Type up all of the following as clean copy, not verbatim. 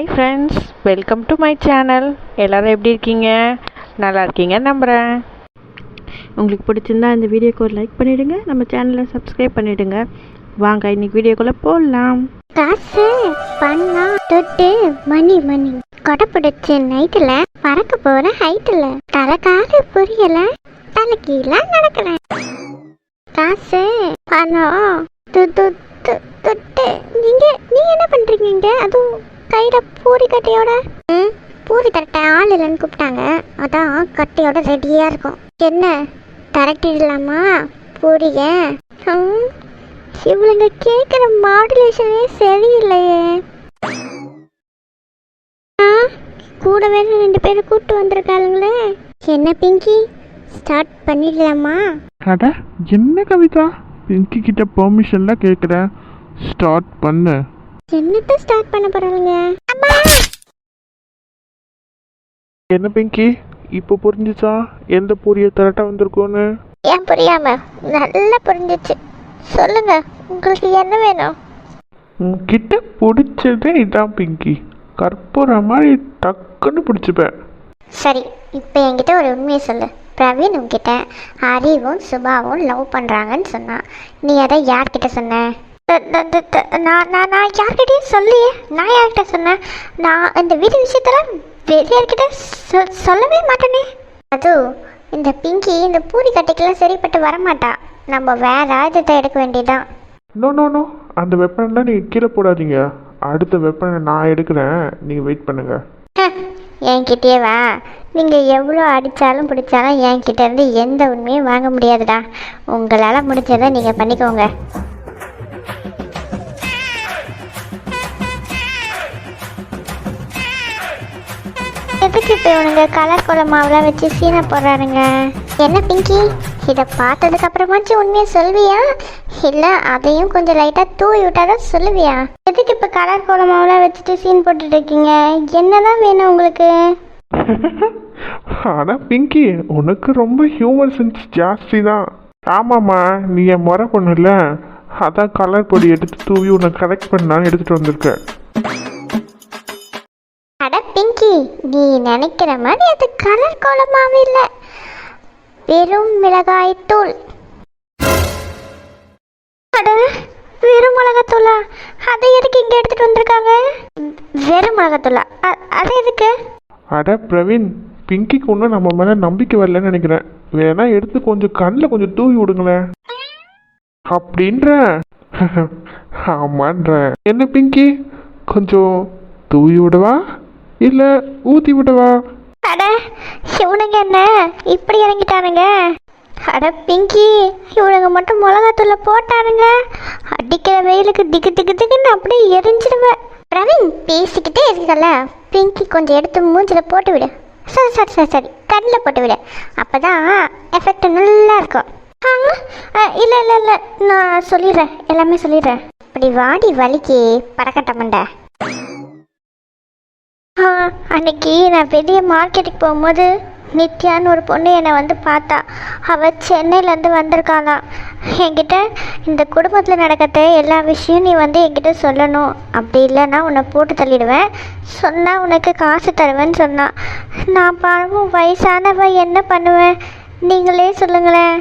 Hi friends, welcome to my channel. எல்லோரும் எப்படி இருக்கீங்க? நல்லா இருக்கீங்க நம்புகிறேன். உங்களுக்கு பிடிச்சிருந்தா இந்த வீடியோக்கு ஒரு லைக் பண்ணிவிடுங்க, நம்ம சேனலை சப்ஸ்கிரைப் பண்ணிவிடுங்க. வாங்க இன்னைக்கு வீடியோக்குள்ளே போடலாம். காசு பண்ணா தொட்டு மணி மணி கொடை பிடிச்ச நைட்டில் பறக்க போகிற ஹைட்டில் தலைக்கால புரியல தலை கீழே நடக்கல. காசு பணம் தொட்டு நீங்க என்ன பண்றீங்க? அதுவும் கையில பூரி கட்டையோட. பூரி தரட்ட ஆள் இல்லைன்னு கூப்பிட்டாங்க, அதான் கட்டையோட ரெடியா இருக்கும். என்ன தரட்டிடலாமா பூரிய? இவளுங்க கேட்குற மாடுலேஷனே சரியில்லையே. கூடவே 2 பேரை கூப்பிட்டு வந்திருக்காளுங்களே. என்ன பிங்கி, ஸ்டார்ட் பண்ணிடலாமா? அட என்ன கவிதா, பிங்கி கிட்ட பெர்மிஷன்லாம் கேட்குறேன், ஸ்டார்ட் பண்ணு. என்னத்த ஸ்டார்ட் பண்ண போறாங்க? என்ன பிங்கி, இப்போ புரிஞ்சுச்சா எந்த பூரியை தரட்டா வந்திருக்கோன்னு? ஏன் புரியாம? நல்லா புரிஞ்சிச்சு. சொல்லுங்க, உங்களுக்கு என்ன வேணும்? உன்கிட்ட பிடிச்சதே இதான் பிங்கி, கற்பூரம் மாதிரி டக்குன்னு பிடிச்சிப்பேன். சரி, இப்போ என்கிட்ட ஒரு உண்மையை சொல்லு. பிரவீன் உன்கிட்ட ஹரிவும் சுபாவும் லவ் பண்ணுறாங்கன்னு சொன்னான். நீ அதை யார்கிட்ட சொன்ன? நான் யார்கிட்டையும் சொல்லியே. நான் யார்கிட்ட சொன்னேன்? நான் இந்த வீட்டு விஷயத்தெல்லாம் வேறு யார்கிட்ட சொல்லவே மாட்டேனே. அது இந்த பிங்கி இந்த பூரி கட்டைக்கெல்லாம் சரிப்பட்டு வரமாட்டா. நம்ம வேற ஆயுதத்தை எடுக்க வேண்டியதான். நோ, அந்த வெப்பன்லாம் நீங்கள் கீழே போடாதீங்க. அடுத்த வெப்பனை நான் எடுக்கிறேன், நீங்கள் வெயிட் பண்ணுங்க. என்கிட்டயே வா. நீங்கள் எவ்வளோ அடித்தாலும் பிடிச்சாலும் என்கிட்ட இருந்து எந்த உண்மையும் வாங்க முடியாதுடா. உங்களால் முடிஞ்சதை நீங்கள் பண்ணிக்கோங்க. எதுக்கு இப்போ இவனுங்க கலர் கோலமாவெலாம் வச்சு சீனை போடுறாருங்க? என்ன பிங்கி, இதை பார்த்ததுக்கு அப்புறமாச்சும் உண்மையை சொல்வியா, இல்லை அதையும் கொஞ்சம் லைட்டாக தூவி விட்டாதான் சொல்லுவியா? எதுக்கு இப்போ கலர் கோலமாவெலாம் வச்சுட்டு சீன் போட்டுட்டு இருக்கீங்க? என்னதான் வேணும் உங்களுக்கு? ஆனால் பிங்கி, உனக்கு ரொம்ப ஹியூமர் சென்ஸ் ஜாஸ்தி தான். ஆமாம்மா, நீ என் முறை பொண்ணுல, அதான் கலர் பொடி எடுத்து தூவி உன்னை கரெக்ட் பண்ணான்னு எடுத்துகிட்டு வந்திருக்கேன். அட பிங்கி, நீ நினைக்கிற மாதிரி அது கலர் கோலமாவே இல்லை, வெறும் மிளகாய் தூள். அட வெறும் மிளகாத்தூளா? அதை எதுக்கு இங்கே எடுத்துகிட்டு வந்திருக்காங்க? வெறும் மிளகாத்தூளா? அது எதுக்கு? அட பிரவீன், பிங்கிக்கு ஒன்றும் நம்ம மேலே நம்பிக்கை வரலன்னு நினைக்கிறேன். வேணா எடுத்து கொஞ்சம் கண்ணில் கொஞ்சம் தூவி விடுங்களேன் அப்படின்ற. ஆமான்ற. என்ன பிங்கி, கொஞ்சம் தூவி விடவா இல்லை ஊற்றி விடவா? அட இவனுங்க என்ன இப்படி இறங்கிட்டானுங்க? அட பிங்கி, இவனுங்க மட்டும் மிளகாத்தூள போட்டானுங்க, அடிக்கிற வெயிலுக்கு திக்குன்னு அப்படியே எரிஞ்சிடுவேன். பிரவீன் பேசிக்கிட்டே இருக்கல, பிங்கி கொஞ்சம் எடுத்து மூஞ்சில் போட்டு விடு. சரி கண்ணில் போட்டு விடு, அப்போதான் எஃபெக்ட் நல்லா இருக்கும். இல்லை நான் சொல்லிடுறேன், எல்லாமே சொல்லிடுறேன். இப்படி வாடி வலிக்கு பறக்கட்ட மண்டை. அன்னைக்கு நான் வெளியே மார்க்கெட்டுக்கு போகும்போது நித்யான்னு ஒரு பொண்ணு என்னை வந்து பார்த்தா. அவள் சென்னையிலேருந்து வந்திருக்காளாம். என்கிட்ட இந்த குடும்பத்தில் நடக்கிற எல்லா விஷயம் நீ வந்து என்கிட்ட சொல்லணும், அப்படி இல்லைன்னா உன்னை போட்டு தள்ளிடுவேன், சொன்னால் உனக்கு காசு தருவேன்னு சொன்னான். நான் பாவம் வயசானவ, என்ன பண்ணுவேன் நீங்களே சொல்லுங்களேன்.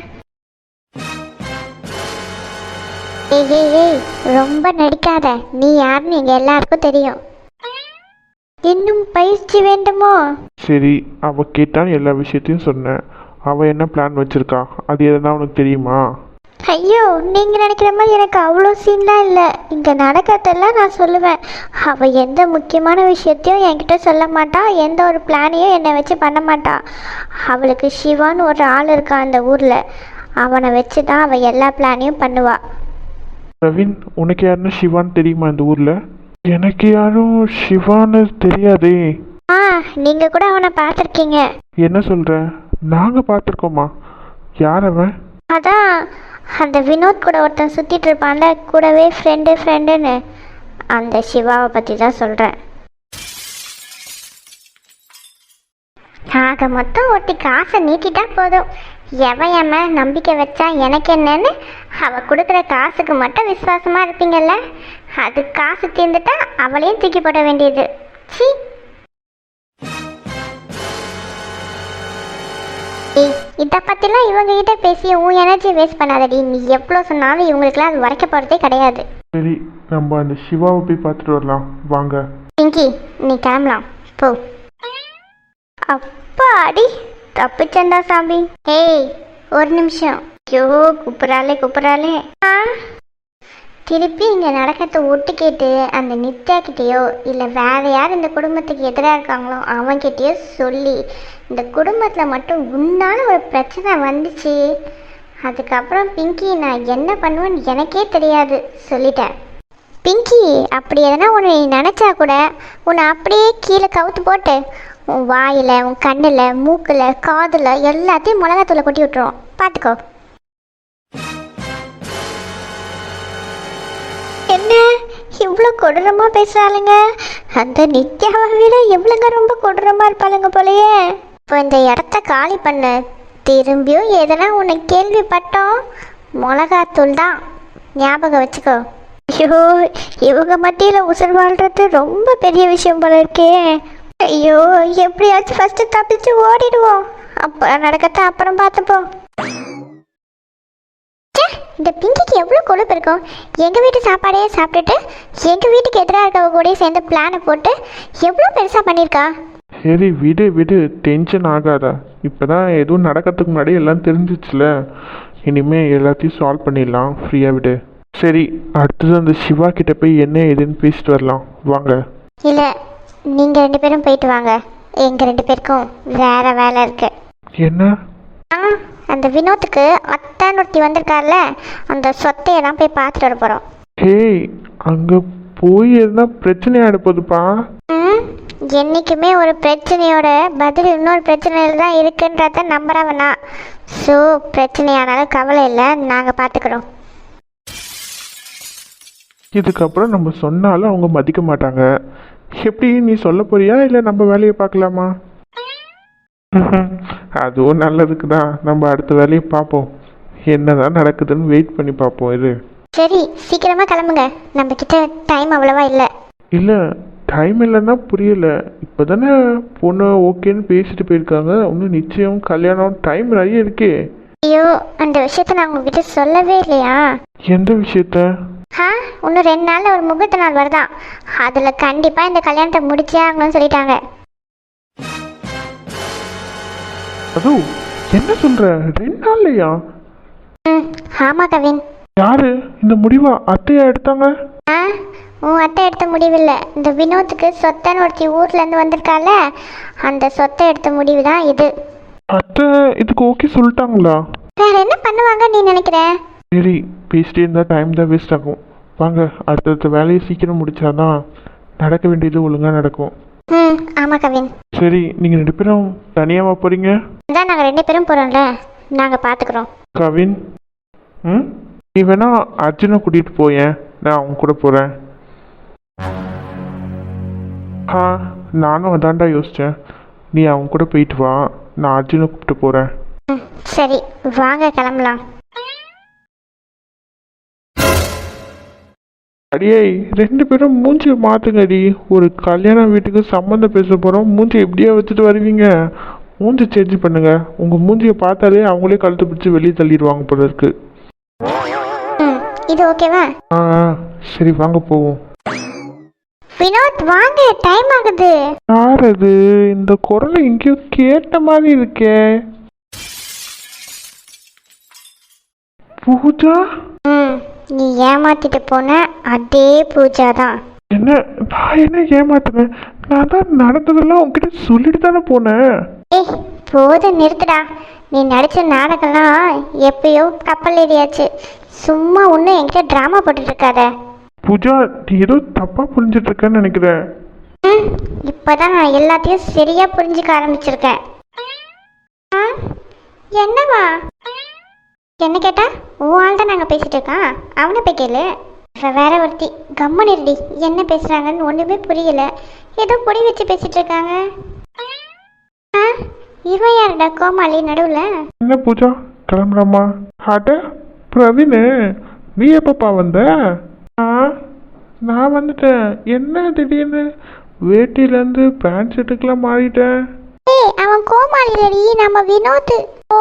ஏய் ரொம்ப நடிக்காத, நீ யாருன்னு எங்கள் எல்லாருக்கும் தெரியும். இன்னும் பயிற்சி வேண்டுமோ? சரி, அவ கேட்டான்னு எல்லா விஷயத்தையும் சொன்னேன். அவ என்ன பிளான் வச்சிருக்கா, அது எதுனா உனக்கு தெரியுமா? ஐயோ, நீங்கள் நினைக்கிற மாதிரி எனக்கு அவ்வளோ சீன்லாம் இல்லை. இங்கே நடக்கிறதெல்லாம் நான் சொல்லுவேன். அவள் எந்த முக்கியமான விஷயத்தையும் என்கிட்ட சொல்ல மாட்டா, எந்த ஒரு பிளானையும் என்னை வச்சு பண்ண மாட்டா. அவளுக்கு சிவான்னு ஒரு ஆள் இருக்கான் அந்த ஊரில், அவனை வச்சு தான் அவள் எல்லா பிளானையும் பண்ணுவா. பிரவீன், உனக்கு யாருன்னு சிவான்னு தெரியுமா இந்த ஊரில்? எனக்கு யாரும் சிவான்னு தெரியாதே. நீங்கள் கூட அவனை பார்த்துருக்கீங்க. என்ன சொல்கிற? நாங்கள் பார்த்துருக்கோமா? யார் அவன்? அதான் அந்த வினோத் கூட ஒருத்தன் சுற்றிட்டு இருப்பான்ல, கூடவே ஃப்ரெண்டுன்னு, அந்த சிவாவை பற்றி தான் சொல்கிறேன். ஆக மொத்தம் ஒட்டி காசை நீட்டிட்டா போதும். எவன் நம்பிக்கை வச்சா எனக்கு என்னன்னு அவள் கொடுக்குற காசுக்கு மட்டும் விசுவாசமாக இருப்பீங்கல்ல, அது காசு தீர்ந்துட்டா அவளையும் தூக்கி போட வேண்டியது. சி. இதை பற்றிலாம் இவங்க கிட்ட பேசி உன் எனர்ஜி வேஸ்ட் பண்ணாதடி. நீ எவ்வளோ சொன்னாலும் இவங்களுக்குலாம் அது வரைக்க போகிறதே கிடையாது. சரி, நம்ம அந்த சிவாவை போய் பார்த்துட்டு வரலாம் வாங்க. பிங்கி, நீ கிளம்பலாம் போ. அப்பா அடி தப்பிச்சண்டா சாமி. ஏய், ஒரு நிமிஷம். ஐயோ, கூப்பிட்றாளே. திருப்பி இங்கே நடக்கிறத ஒட்டு கேட்டு அந்த நித்யா கிட்டேயோ இல்லை வேற யார் இந்த குடும்பத்துக்கு எதிராக இருக்காங்களோ அவன்கிட்டயோ சொல்லி இந்த குடும்பத்தில் மட்டும் உன்னால ஒரு பிரச்சனை வந்துச்சு, அதுக்கப்புறம் பிங்கி நான் என்ன பண்ணுவேன்னு எனக்கே தெரியாது சொல்லிட்டேன். பிங்கி, அப்படி எதனா உன்னை நினச்சா கூட உன்னை அப்படியே கீழே கவுத்து போட்டு உன் வாயில், உன் கண்ணில், மூக்கில், காதில் எல்லாத்தையும் மிளகாத்தூளை கொட்டி விட்டுருவோம். பார்த்துக்கோ. என்ன இவ்வளோ கொடூரமாக பேசுகிறாளுங்க? அந்த நித்யாவை விட எவ்வளோங்க ரொம்ப கொடூரமாக இருப்பாளுங்க போலையே. இப்போ இந்த இடத்த காலி பண்ண திரும்பியும் எதனா உன்னை கேள்விப்பட்டோம், மிளகாத்தூள் தான், ஞாபகம் வச்சுக்கோ. ஐயோ, இவங்க மத்தியில் உசுர் வாழ்றது ரொம்ப பெரிய விஷயம் போல இருக்கே. ஐயோ, எப்படியாச்சும் ஃபஸ்ட்டு தப்பிச்சு ஓடிடுவோம். அப்போ நடக்கத்த அப்புறம் பார்த்துப்போம். இந்த பிங்கிக்கு எவ்வளோ கொழுப்பு இருக்கும். எங்கள் வீட்டு சாப்பாடையே சாப்பிட்டுட்டு எங்கள் வீட்டுக்கு எதிராக இருக்கவங்க கூட சேர்ந்து பிளானை போட்டு எவ்வளோ பெருசாக பண்ணியிருக்கா. சரி விடு, டென்ஷன் ஆகாதா. இப்போ தான் எதுவும் நடக்கிறதுக்கு முன்னாடி எல்லாம் தெரிஞ்சிச்சுல, இனிமேல் எல்லாத்தையும் சால்வ் பண்ணிடலாம். ஃப்ரீயாக விடு. சரி, அடுத்தது அந்த சிவா கிட்ட போய் என்ன ஏதுன்னு பேசிட்டு வரலாம் வாங்க. இல்லை, நீங்கள் 2 பேரும் போயிட்டு வாங்க. எங்கள் 2 பேருக்கும் வேறு வேலை இருக்கு. என்ன? அந்த வினோத்துக்கு அத்தான் ஒருத்தி வந்திருக்கார்ல, அந்த சொத்தையெல்லாம் போய் பார்த்துட்டு வர போகிறோம். ஏய், அங்கே போய் எதுனா பிரச்சனை ஆகிடுப்போதுப்பா. என்றைக்குமே ஒரு பிரச்சனையோட பதில் இன்னொரு பிரச்சனையில் தான் இருக்குன்றத நம்புறவனா. ஸோ பிரச்சனையானாலும் கவலை இல்லை, நாங்கள் பார்த்துக்கிறோம். இதுக்கப்புறம் நம்ம சொன்னாலும் அவங்க மதிக்க மாட்டாங்க. எப்படி, நீ சொல்ல போறியா இல்லை நம்ம வேலையை பார்க்கலாமா? அதுவும் நல்லதுக்கு தான். நம்ம அடுத்த வேலையை பார்ப்போம். என்னதான் நடக்குதுன்னு வெயிட் பண்ணி பார்ப்போம். இது சரி, சீக்கிரமாக கிளம்புங்க. நம்ம கிட்ட டைம் அவ்வளவா இல்லை. இல்லை, டைம் இல்லைன்னா புரியல. இப்போ தானே பொண்ணு ஓகேன்னு பேசிட்டு போயிருக்காங்க. இன்னும் நிச்சயம், கல்யாணம், டைம் நிறைய இருக்கே. ஐயோ, அந்த விஷயத்த நான் உங்ககிட்ட சொல்லவே இல்லையா? எந்த விஷயத்த? இன்னும் 2 நாளில் ஒரு முகூர்த்த நாள் வருதான். அதில் கண்டிப்பாக இந்த கல்யாணத்தை முடிச்சே ஆகணும்னு சொல்லிட்டாங்க. அது என்ன சொல்ற? 2 நாள்லையா? ஆமாம் கவின். யாரு இந்த முடிவா? அத்தையா எடுத்தாங்க? உன் அத்தை எடுத்த முடிவில்லை. இந்த வினோத்துக்கு சொத்தன்னு ஒருத்தி ஊர்லேருந்து வந்திருக்கால, அந்த சொத்தை எடுத்த முடிவு தான் இது. அத்தை இதுக்கு ஓகே சொல்லிட்டாங்களா? வேற என்ன பண்ணுவாங்க நீ நினைக்கிற? சரி, பேசிட்டே இருந்தால் டைம் தான் வேஸ்ட் ஆகும். வாங்க, அடுத்தடுத்த வேலையை சீக்கிரம் முடிச்சாதான் நடக்க வேண்டியது ஒழுங்காக நடக்கும். ஆமாம் கவின். சரி, நீங்கள் 2 பேரும் தனியாவா போகிறீங்க? அதான் நாங்கள் 2 பேரும் போகிறோம்ல, நாங்கள் பார்த்துக்குறோம். கவின், நீ வேணா அர்ஜுனை கூட்டிகிட்டு போயேன், நான் அவங்க கூட போகிறேன். நானும் அதான்டா யோசித்தேன். நீ அவங்க கூட போயிட்டு வா, நான் அர்ஜுனை கூப்பிட்டு போகிறேன். சரி, வாங்க கிளம்பலாம். அடியே, 2 பேரும் மூஞ்சியை மாற்றுங்கடி. ஒரு கல்யாண வீட்டுக்கு சம்மந்தம் பேச போகிறோம், மூஞ்சி எப்படியா வச்சுட்டு வருவீங்க? மூஞ்சி சேஞ்ச் பண்ணுங்க. உங்கள் மூஞ்சியை பார்த்தாலே அவங்களே கழுத்து பிடிச்சி வெளியே தள்ளிடுவாங்க போல இருக்கு. இது ஓகேவா? சரி, வாங்க போவோம். வினோத் வாங்க, டைம் ஆகுது. யார் அது? இந்த குரலை எங்கேயோ கேட்ட மாதிரி இருக்கே. பூஜா? நீ ஏமாத்திட்டு போன அதே பூஜா தான். என்ன? நான் என்ன ஏமாத்துனேன்? நான் தான் நடந்ததெல்லாம் உங்ககிட்ட சொல்லிட்டு தானே போனேன். ஏய், போதும் நிறுத்துடா. நீ நடித்த நாடகம்லாம் எப்பயோ கப்பல் ஏறியாச்சு. சும்மா ஒன்றும் என்கிட்ட ட்ராமா போட்டுட்டு இருக்காத. பூஜா, நீ ஏதோ தப்பா புரிஞ்சிட்டு இருக்கேன்னு நினைக்கிறேன். இப்போதான் நான் எல்லாத்தையும் சரியா புரிஞ்சுக்க ஆரம்பிச்சிருக்கேன். என்னவா? என்ன கேட்டா? உன் ஆள் தான் நாங்கள் பேசிட்டு இருக்கோம், அவனை போய் கேளு. வேற ஒருத்தி கம்மன் இருடி. என்ன பேசுறாங்கன்னு ஒண்ணுமே புரியல. ஏதோ பொடி வச்சு பேசிட்டு இருக்காங்க. இவன் யாருடா கோமாளி நடுவுல? என்ன பூஜா, கிளம்புறாமா? அட பிரவீனு, நீ எப்பப்பா வந்த? நான் வந்துட்டேன். என்ன திடீர்னு வேட்டிலேருந்து பேண்ட் ஷர்ட்டுக்கெல்லாம் மாறிட்டேன். ஏய் அவன் கோமாளி இல்லடி, நம்ம வினோத். ஓ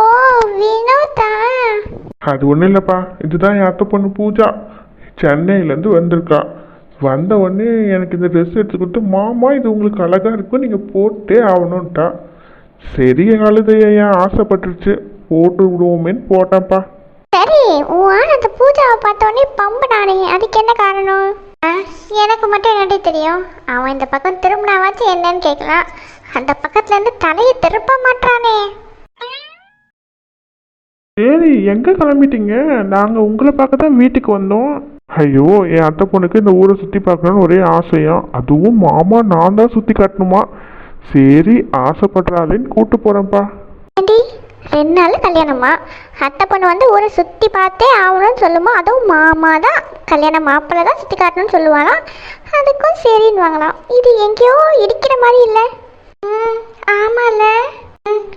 வினோதா? அது ஒன்றும் இல்லைப்பா, இதுதான் என் அத்தை பொண்ணு பூஜா. சென்னையிலேருந்து வந்திருக்கா. வந்த உடனே எனக்கு இந்த ட்ரெஸ் எடுத்து கொடுத்து, மாமா இது உங்களுக்கு அழகாக இருக்கும், நீங்கள் போட்டே ஆகணுன்ட்டா. சரி அழுதைய ஏன் ஆசைப்பட்டுருச்சு, போட்டு விடுவோமேன்னு போட்டேன்ப்பா. சரி உன் அந்த பூஜாவை பார்த்தோன்னே பம்புனானே, அதுக்கு என்ன காரணம்? எனக்கு மட்டும் என்னடி தெரியும். அவன் இந்த பக்கம் திரும்பினாவாச்சும் என்னன்னு கேட்கலாம், அந்த பக்கத்துல இருந்து தலையை திருப்ப மாட்டானே. சரி எங்கே கிளம்பிட்டீங்க? நாங்கள் உங்களை பார்க்க தான் வீட்டுக்கு வந்தோம். ஐயோ என் அத்தை பொண்ணுக்கு இந்த ஊரை சுற்றி பார்க்கணுன்னு ஒரே ஆசையா, அதுவும் மாமா நான் தான் சுற்றி காட்டணுமா. சரி ஆசைப்படுறாளேன்னு கூப்பிட்டு போகிறேன்ப்பா. ஏண்டி 2 நாள் கல்யாணமா? அத்தை பொண்ணு வந்து ஊரை சுற்றி பார்த்தே ஆகணும்னு சொல்லுமா, அதுவும் மாமா தான் கல்யாணம் மாப்பிள்ளை தான் சுற்றி காட்டணும்னு சொல்லுவாங்களாம். அதுக்கும் சரின்னு வாங்கலாம். இது எங்கேயோ இடிக்கிற மாதிரி இல்லை? ஆமாம்ல.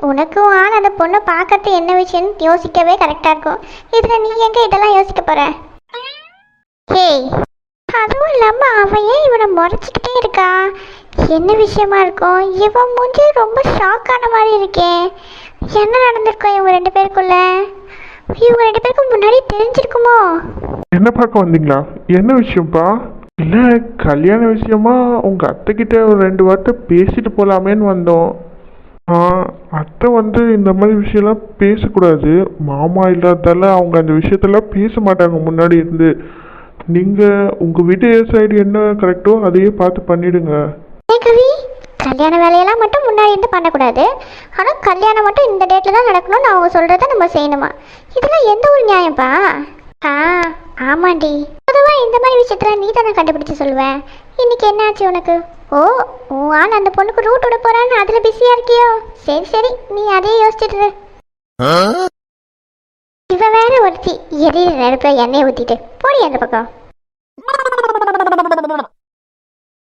உனக்கும் அந்த பொண்ணை பார்க்கறது என்ன விஷயம்னு யோசிக்கவே கரெக்டாக இருக்கும். இதில் நீ எங்கே இதெல்லாம் யோசிக்க போகிற? ஏய் அதுவும் இல்லாமல் அவன் ஏன் இவனை முறைச்சிக்கிட்டே இருக்கா? என்ன விஷயமா இருக்கும்? இவன் மூஞ்சி ரொம்ப ஷாக்கான மாதிரி இருக்கேன். என்ன நடந்திருக்கும் இவங்க 2 பேருக்குள்ள? இவங்க 2 பேருக்கும் முன்னாடி தெரிஞ்சிருக்குமோ? என்ன பார்க்க வந்தீங்களா? என்ன விஷயம்ப்பா? இல்லை கல்யாண விஷயமா உங்கள் அத்தைக்கிட்ட ஒரு 2 வார்த்தை பேசிட்டு போகலாமேன்னு வந்தோம். அத்தை வந்து இந்த மாதிரி விஷயம்லாம் பேசக்கூடாது, மாமா இல்லாதால அவங்க அந்த விஷயத்தெல்லாம் பேச மாட்டாங்க முன்னாடி இருந்து. நீங்கள் உங்கள் வீட்டு சைடு என்ன கரெக்டோ அதையே பார்த்து பண்ணிடுங்க. கவி கல்யாண வேலையெல்லாம் மட்டும் முன்னாடி இருந்து பண்ணக்கூடாது, ஆனால் கல்யாணம் மட்டும் இந்த டேட்டில் தான் நடக்கணும்னு அவங்க சொல்கிறத நம்ம செய்யணுமா? இதெல்லாம் எந்த ஒரு நியாயம்ப்பா? ஆமாண்டி, பொதுவாக இந்த மாதிரி விஷயத்தில் நீ தானே கண்டுபிடிச்சி சொல்லுவேன். இன்னைக்கு என்ன ஆச்சு உனக்கு? ஓ உன் அந்த பொண்ணுக்கு ரூட் விட போகிறான்னு அதில் பிஸியாக இருக்கியோ? சரி சரி நீ அதையே யோசிச்சுட்டு. இவ வேற ஒருத்தி எரியிற நெருப்பில் எண்ணெயை ஊற்றிட்டு போடி அந்த பக்கம்.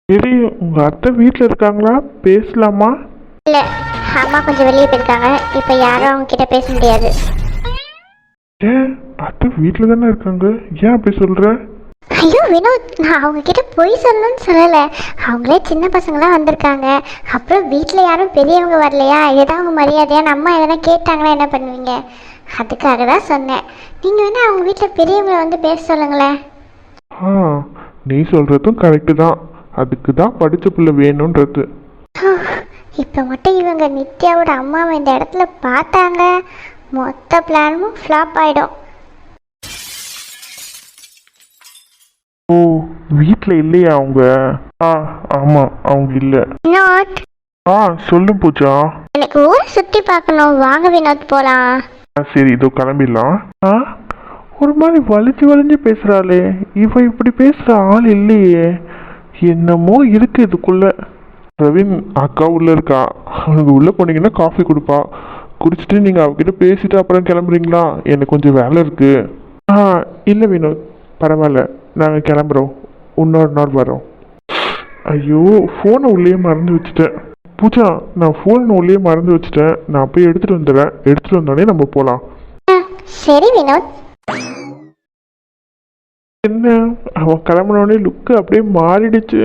சரி உங்கள் அத்தை வீட்டில் இருக்காங்களா? பேசலாமா? இல்லை அம்மா கொஞ்சம் வெளியே போயிருக்காங்க, இப்போ யாரும் அவங்க கிட்ட பேச முடியாது. ஏன் அத்தை வீட்டில் தானே இருக்காங்க, ஏன் அப்படி சொல்கிற? ஐயோ வினோத், நான் அவங்க கிட்ட போய் சொல்லணும்னு சொல்லலை. அவங்களே சின்ன பசங்களாம் வந்திருக்காங்க, அப்புறம் வீட்டில் யாரும் பெரியவங்க வரலையா, ஏதாவது அவங்க மரியாதையான அம்மா எதனா கேட்டாங்களா என்ன பண்ணுவீங்க? அதுக்காக தான் சொன்னேன். நீங்கள் வேணா அவங்க வீட்டில் பெரியவங்களை வந்து பேச சொல்லுங்களேன். நீ சொல்கிறதும் கரெக்டு தான், அதுக்கு தான் படித்த பிள்ளை வேணுன்றது. இப்போ மட்டும் இவங்க நித்யாவோட அம்மாவை இந்த இடத்துல பார்த்தாங்க, மொத்த பிளானும் ஃப்ளாப் ஆகிடும். ஓ வீட்டில் இல்லையா அவங்க? ஆமாம் அவங்க இல்லை. வினோத் சொல்லு பூஜா. எனக்கு ஊரை சுற்றி பார்க்கணும், வாங்க வினோத் போகலாம். சரி இதோ கிளம்பிடலாம். ஒரு மாதிரி வலிஞ்சு பேசுகிறாளே, இவ இப்படி பேசுகிற ஆள் இல்லையே, என்னமோ இருக்கு இதுக்குள்ள. பிரவீன் அக்கா உள்ளே இருக்கா, அவனுக்கு உள்ளே போனீங்கன்னா காஃபி கொடுப்பா, குடிச்சிட்டு நீங்கள் அவகிட்ட பேசிட்டு அப்புறம் கிளம்புறீங்களா? எனக்கு கொஞ்சம் வேலை இருக்குது. இல்லை வினோத் பரவாயில்ல, நாங்கள் கிளம்புறோம், இன்னொரு நாள் வரோம். ஐயோ ஃபோனை உள்ளே மறந்து வச்சுட்டேன். பூஜா நான் ஃபோன் உள்ளே மறந்து வச்சுட்டேன், நான் போய் எடுத்துகிட்டு வந்துடுறேன், எடுத்துகிட்டு வந்தோடனே நம்ம போகலாம். சரி வினோத். என்ன அவன் கிளம்புனோடனே லுக்கு அப்படியே மாறிடுச்சு.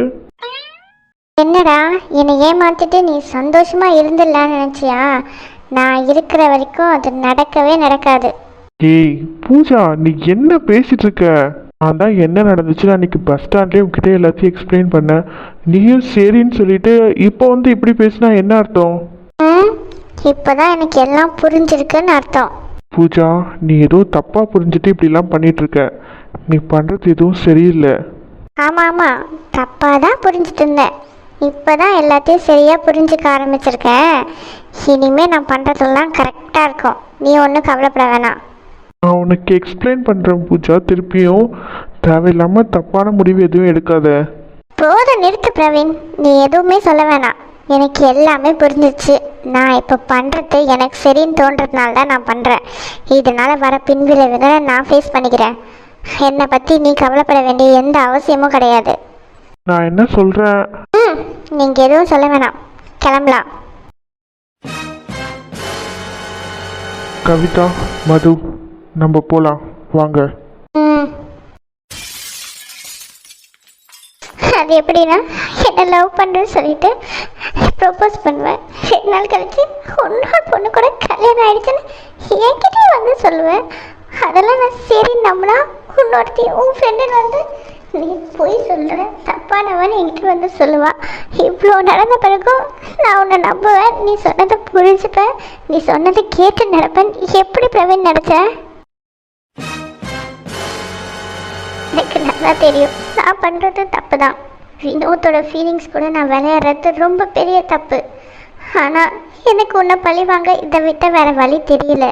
என்னடா என்னை ஏமாத்திட்டு நீ சந்தோஷமா இருந்துடலான்னு நினைச்சியா? நான் இருக்கிற வரைக்கும் அது நடக்கவே நடக்காது. ஏய் பூஜா நீ என்ன பேசிட்டு இருக்க? நான் தான் என்ன நடந்துச்சுன்னு அன்னைக்கு பஸ் ஸ்டாண்ட்லேயே உங்ககிட்ட எல்லாத்தையும் எக்ஸ்பிளைன் பண்ணேன், நீயும் சரின்னு சொல்லிட்டு இப்போ வந்து இப்படி பேசினா என்ன அர்த்தம்? இப்போதான் எனக்கு எல்லாம் புரிஞ்சிருக்குன்னு அர்த்தம். பூஜா நீ ஏதோ தப்பாக புரிஞ்சுட்டு இப்படிலாம் பண்ணிட்டு இருக்க, நீ பண்ணுறது எதுவும் சரியில்லை. ஆமாம் ஆமாம் தப்பாக தான் புரிஞ்சுட்டு இருந்தேன், இப்போ தான் எல்லாத்தையும் சரியாக புரிஞ்சுக்க ஆரம்பிச்சிருக்கேன். இனிமேல் நான் பண்ணுறதெல்லாம் கரெக்டாக இருக்கும், நீ ஒன்றும் கவலைப்பட வேணாம். நான் உனக்கு எக்ஸ்பிளைன் பண்ணுறேன் பூஜா, திருப்பியும் தேவையில்லாமல் தப்பான முடிவு எதுவும் எடுக்காத. போதும் நிறுத்து பிரவீன், நீ எதுவுமே சொல்ல வேணாம், எனக்கு எல்லாமே புரிஞ்சிச்சு. நான் இப்போ பண்ணுறது எனக்கு சரின்னு தோன்றதுனால தான் நான் பண்ணுறேன். இதனால் வர பின்விளைவுகளை நான் ஃபேஸ் பண்ணிக்கிறேன். என்னை பற்றி நீ கவலைப்பட வேண்டிய எந்த அவசியமும் கிடையாது. நான் என்ன சொல்கிறேன்? நீங்கள் எதுவும் சொல்ல வேணாம், கிளம்பலாம். கவிதா மது நம்ம போகலாம் வாங்க. அது அது எப்படின்னா என்னை லவ் பண்ணுறேன்னு சொல்லிட்டு ப்ரப்போஸ் பண்ணுவேன். 2 நாள் கழிச்சு இன்னொரு பொண்ணு கூட கல்யாணம் ஆயிடுச்சுன்னு என்கிட்டயே வந்து சொல்லுவேன். அதெல்லாம் நான் சரி நம்பினா இன்னொருத்தி உன் ஃப்ரெண்டுன்னு வந்து நீ போய் சொல்கிற தப்பானவன் என்கிட்ட வந்து சொல்லுவாள். இவ்வளோ நடந்த பிறகும் நான் உன்னை நம்புவேன், நீ சொன்னதை புரிஞ்சுப்பேன், நீ சொன்னதை கேட்டு நடப்பேன். எப்படி பிரவீன் நினச்ச? எனக்கு நல்லா தெரியும் நான் பண்ணுறது தப்பு தான். வினோத்தோட ஃபீலிங்ஸ் கூட நான் விளையாடுறது ரொம்ப பெரிய தப்பு. ஆனால் எனக்கு உன்னை பழி வாங்க இதை விட்ட வேற வழி தெரியல.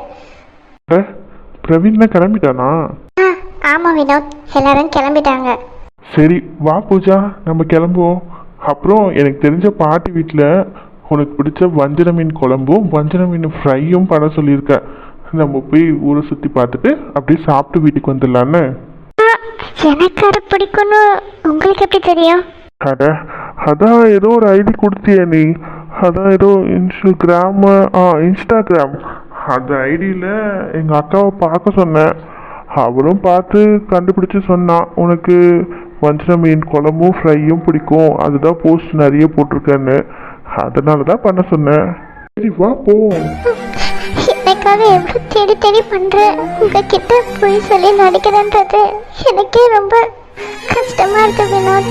பிரவீன் கிளம்பிட்டானா? ஆமாம் வினோத், எல்லாரும் கிளம்பிட்டாங்க. சரி வா பூஜா, நம்ம கிளம்புவோம். அப்புறம் எனக்கு தெரிஞ்ச பாட்டி வீட்டில் உனக்கு பிடிச்ச வஞ்சர மீன் குழம்பும் வஞ்சர மீன் ஃப்ரையும் பண்ண சொல்லியிருக்கேன். நம்ம போய் ஊரை சுற்றி பார்த்துட்டு அப்படியே சாப்பிட்டு வீட்டுக்கு வந்துடலான்னு. எனக்கு அது பிடிக்கும்னு உங்களுக்கு எப்படி தெரியும்? அட அதான் ஏதோ ஒரு ஐடி கொடுத்திய நீ, அதான் ஏதோ இன்ஸ்டாகிராம் அந்த ஐடியில் எங்கள் அக்காவை பார்க்க சொன்னேன். அவளும் பார்த்து கண்டுபிடிச்சி சொன்னான் உனக்கு வஞ்சர மீன் குழம்பும் ஃப்ரையும் பிடிக்கும், அதுதான் போஸ்ட் நிறைய போட்டிருக்கேன்னு. அதனால தான் பண்ண சொன்னேன். சரி வா போவோம். எனக்காக எவ்வளோ தேடி தேடி பண்ணுறேன், உங்ககிட்ட போய் சொல்லி நடிக்கிறேன்றது எனக்கே ரொம்ப கஷ்டமாக இருக்கு வினோத்.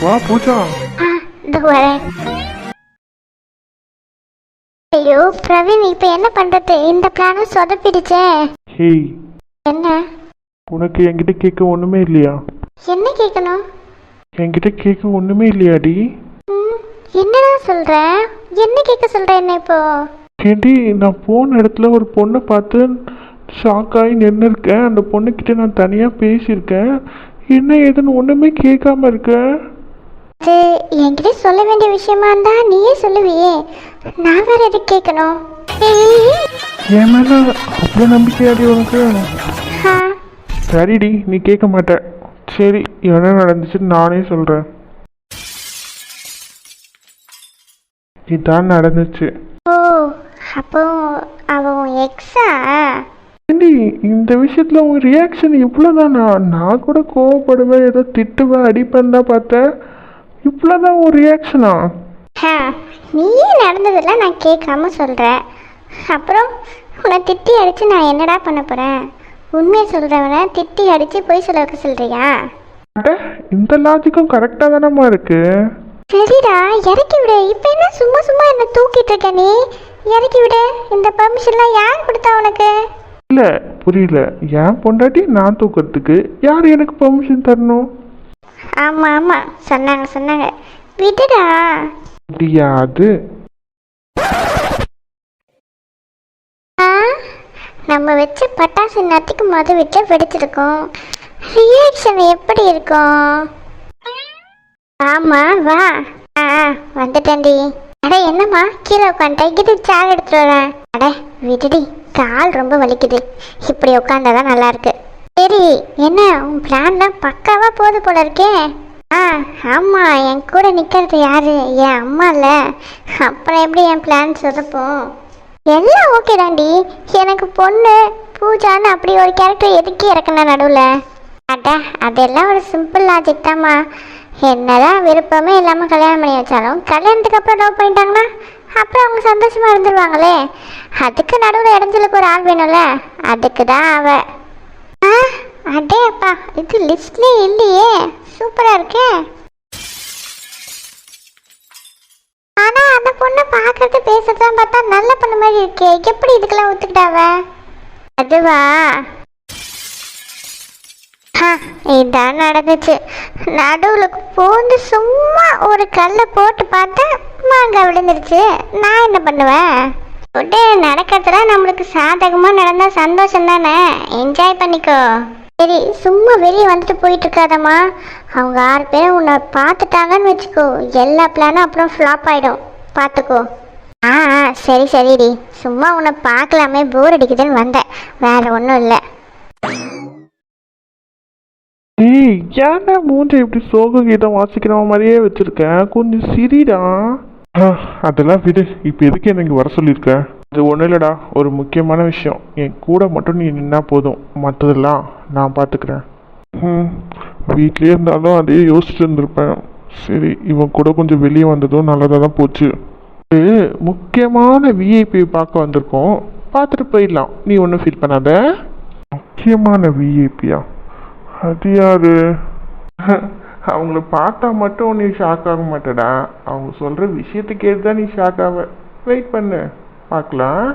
வா பூஜா. இதோ வரேன். ஐயோ பிரவீன், இப்போ என்ன பண்ணுறது? இந்த பிளானும் சொதப்பிடுச்சே. ஹேய், என்ன? உனக்கு என்கிட்ட கேட்க ஒன்றுமே இல்லையா? என்ன கேட்கணும்? என்கிட்ட கேட்க ஒன்றுமே இல்லையாடி? என்னடா சொல்கிற? என்ன கேட்க சொல்கிற என்ன இப்போ? ஏண்டி, நான் போன இடத்துல ஒரு பொண்ணை பார்த்து ஷாக் ஆகி நின்று இருக்கேன். அந்த பொண்ணுக்கிட்ட நான் தனியாக பேசியிருக்கேன். என்ன ஏதுன்னு ஒன்றுமே கேட்காம இருக்கேன். அது என்கிட்ட சொல்ல வேண்டிய விஷயமா இருந்தா நீயே சொல்லுவியே, நான் வேற எதுக்கு கேட்கணும்? என் மேல அவ்வளோ நம்பிக்கையாடி உனக்கு? சரிடி, நீ கேட்க மாட்ட. சரி, என்ன நடந்துச்சுன்னு நானே சொல்கிறேன். இதான் நடந்துச்சு. ஓ, அப்போ அவன் எக்ஸா? ஏண்டி, இந்த விஷயத்தில் உன் ரியாக்ஷன் இவ்வளோதானா? நான் கூட கோவப்படுவேன், ஏதோ திட்டுவேன், அடிப்பேன் தான் பார்த்தேன். இவ்வளோதான் ஒரு ரியாக்ஷனா? நீயே நடந்ததெல்லாம் நான் கேட்காம சொல்கிறேன். அப்புறம் உன்னை திட்டி அடித்து நான் என்னடா பண்ண போகிறேன்? உண்மையை சொல்கிறவனை திட்டி அடித்து போய் சொல்ல வைக்க சொல்கிறியா? அட, இந்த லாஜிக்கும் கரெக்டாக தானம்மா இருக்கு. சரிடா, இறக்கி விடு. இப்போ என்ன சும்மா சும்மா என்ன தூக்கிட்டு இருக்க நீ? இறக்கி விடு. இந்த பர்மிஷன்லாம் யார் கொடுத்தா உனக்கு? இல்லை, புரியல. ஏன் பொண்டாட்டி நான் தூக்கிறதுக்கு யார் எனக்கு பெர்மிஷன் தரணும்? ஆமாம் ஆமாம், சொன்னாங்க. விடுடா. முடியாது. நம்ம வச்ச பட்டாசு நேரத்துக்கு விட்டு வெடிச்சிருக்கோம். ரியாக்ஷன் எப்படி இருக்கும்? ஆமா வா. வந்துட்டேன்டி. அட என்னம்மா கீழே உட்காந்துட்டேன், கிட்ட சேர் எடுத்துட்டு வரேன். அட விடுடி, கால் ரொம்ப வலிக்குது. இப்படி உட்காந்தாதான் நல்லா இருக்கு. சரி, என்ன உன் பிளான்லாம் பக்காவா போகுது போல இருக்கே. ஆமாம், என் கூட நிற்கிறது யாரு? என் அம்மா இல்லை. அப்புறம் எப்படி என் பிளான் சொதப்போம்? எல்லாம் ஓகே தாண்டி. எனக்கு பொண்ணு பூஜான்னு அப்படி ஒரு கேரக்டர் எதுக்கே இறக்கணும் நடுவில்? அட அதெல்லாம் ஒரு சிம்பிள் லாஜிக் தாம்மா. என்னதான் விருப்பமே இல்லாமல் கல்யாணம் பண்ணி வச்சாலும் கல்யாணத்துக்கு அப்புறம் லவ் பண்ணிட்டாங்கன்னா அப்புறம் அவங்க சந்தோஷமாக இருந்துருவாங்களே. அதுக்கு நடுவில் இடைஞ்சலுக்கு ஒரு ஆள் வேணும்ல, அதுக்கு தான் அவ. அடே அப்பா, இது லிஸ்ட்லேயே இல்லையே. சூப்பராக இருக்கே. ஆனால் அந்த பொண்ணை பார்க்கறது பேசுறதுலாம் பார்த்தா நல்ல பொண்ணு மாதிரி இருக்கே. எப்படி இதுக்கெல்லாம் ஒத்துக்கிட்டாவ? அதுவா? இதான் நடந்துச்சு. நடுவில் போந்து சும்மா ஒரு கல்லை போட்டு பார்த்தா மாங்காய் விழுந்துருச்சு. நான் என்ன பண்ணுவேன்? நடக்கிறதுலாம் நம்மளுக்கு சாதகமாக நடந்தால் சந்தோஷம் தானே, என்ஜாய் பண்ணிக்கோ. சரி, சும்மா வெளியே வந்துட்டு போயிட்டு இருக்காதம்மா. அவங்க 6 பேரும் உன்னை பார்த்துட்டாங்கன்னு வச்சுக்கோ, எல்லா பிளானும் அப்புறம் ஃப்ளாப் ஆகிடும், பார்த்துக்கோ. சரிடி, சும்மா உன்னை பார்க்கலாமே, போர் அடிக்குதுன்னு வந்தேன், வேற ஒன்றும் இல்லை. ஏய், ஏன்டா மூஞ்ச இப்படி சோக கீதம் வாசிக்கிற மாதிரியே வச்சிருக்கேன்? கொஞ்சம் சிரிடா. அதெல்லாம் விடு. இப்போ எதுக்கு எனக்கு வர சொல்லியிருக்கேன்? அது ஒன்றும் இல்லைடா, ஒரு முக்கியமான விஷயம். என் கூட மட்டும் நீ நின்னா போதும், மற்றதெல்லாம் நான் பார்த்துக்கிறேன். ம் வீட்லேயே இருந்தாலும் அதே யோசிச்சுட்டு இருந்திருப்பேன். சரி இவன் கூட கொஞ்சம் வெளியே வந்ததும் நல்லதாக தான் போச்சு. ஒரு முக்கியமான விஐபி பார்க்க வந்திருக்கோம், பார்த்துட்டு போயிடலாம், நீ ஒன்றும் ஃபீல் பண்ணாத. முக்கியமான விஐபியா? அது யாரு? அவங்கள பார்த்தா மட்டும் நீ ஷாக் ஆக மாட்டடா, அவங்க சொல்கிற விஷயத்தை கேட்டு தான் நீ ஷாக் ஆவ. வெயிட் பண்ணு பார்க்கலாம்.